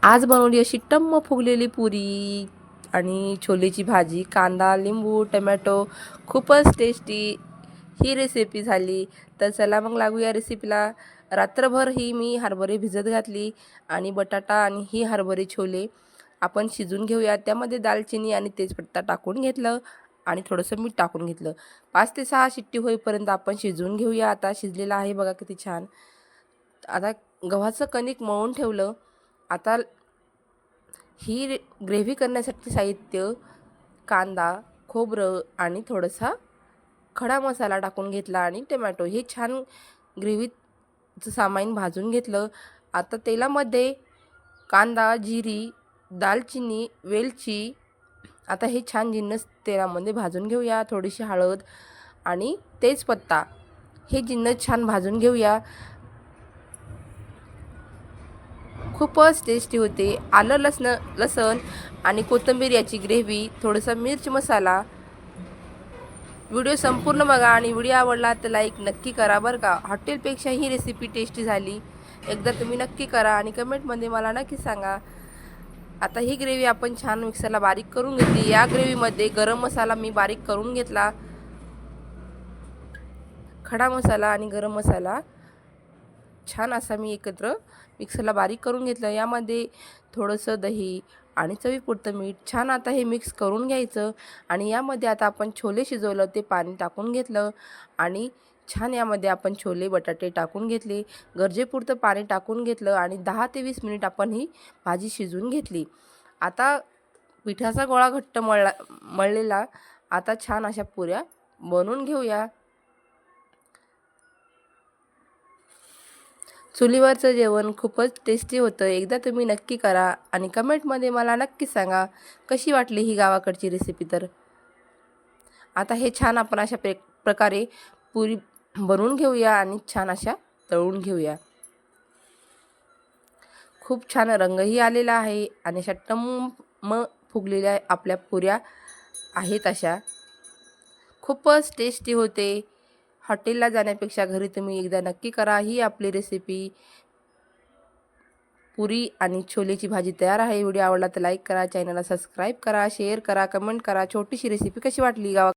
आज बनवली अशी टम्म फुगलेली पुरी आणि छोलेची भाजी, कांदा, लिंबू, टमॅटो, खूपच टेस्टी ही रेसिपी झाली. तर चला मग लागूया रेसिपीला. रात्रभर ही मी हरभरे भिजत घातली आणि बटाटा आणि ही हरभरे छोले आपण शिजून घेऊया. त्यामध्ये दालचिनी आणि तेजपत्ता टाकून घेतलं आणि थोडंसं मीठ टाकून घेतलं. 5 ते 6 शिट्टी होईपर्यंत आपण शिजवून घेऊया. आता शिजलेलं आहे बघा किती छान. आता गव्हाचं कणिक मळून ठेवलं. आता ही ग्रेव्ही करण्यासाठी साहित्य कांदा, खोबरं आणि थोडासा खडा मसाला टाकून घेतला आणि टोमॅटो हे छान ग्रेव्हीचं सामान भाजून घेतलं. आता तेलामध्ये कांदा, जिरी, दालचिनी, वेलची आता हे छान जिन्नस तेलामध्ये भाजून घेऊया. थोडीशी हळद आणि तेजपत्ता हे जिन्नस छान भाजून घेऊया. खूपच टेस्टी होते. आलं लसण आणि कोथिंबीर याची ग्रेव्ही, थोडासा मिर्च मसाला. व्हिडिओ संपूर्ण बघा आणि व्हिडिओ आवडला तर लाईक नक्की करा बरं का. हॉटेलपेक्षा ही रेसिपी टेस्टी झाली. एकदा तुम्ही नक्की करा आणि कमेंटमध्ये मला नक्की सांगा. आता ही ग्रेव्ही आपण छान मिक्सरला बारीक करून घेतली. या ग्रेव्हीमध्ये गरम मसाला मी बारीक करून घेतला. खडा मसाला आणि गरम मसाला छान असा मी एकत्र मिक्सरला बारीक करून घेतलं. यामध्ये थोडंसं दही आणि चवीपुरतं मीठ छान आता हे मिक्स करून घ्यायचं आणि यामध्ये आता आपण छोले शिजवलं ते पाणी टाकून घेतलं आणि छान यामध्ये आपण छोले बटाटे टाकून घेतले. गरजेपुरतं पाणी टाकून घेतलं आणि 10 ते 20 मिनिट आपण ही भाजी शिजवून घेतली. आता पिठाचा गोळा घट्ट मळलेला आता छान अशा पुऱ्या बनवून घेऊया. चुलीवरचं जेवण खूपच टेस्टी होतं. एकदा तुम्ही नक्की करा आणि कमेंटमध्ये मला नक्की सांगा कशी वाटली ही गावाकडची रेसिपी. तर आता हे छान आपण अशा प्रकारे पुरी बनवून घेऊया आणि छान अशा तळून घेऊया. खूप छान रंगही आलेला आहे आणि अशा टम्म फुगलेल्या आपल्या पुऱ्या आहेत अशा. खूपच टेस्टी होते. हॉटेलला जाण्यापेक्षा घरी तुम्ही एकदा नक्की करा. ही आपली रेसिपी पुरी आणि छोलेची भाजी तयार आहे. व्हिडिओ आवडला तर लाईक करा, चॅनलला सबस्क्राईब करा, शेअर करा, कमेंट करा. छोटीशी रेसिपी कशी वाटली गावा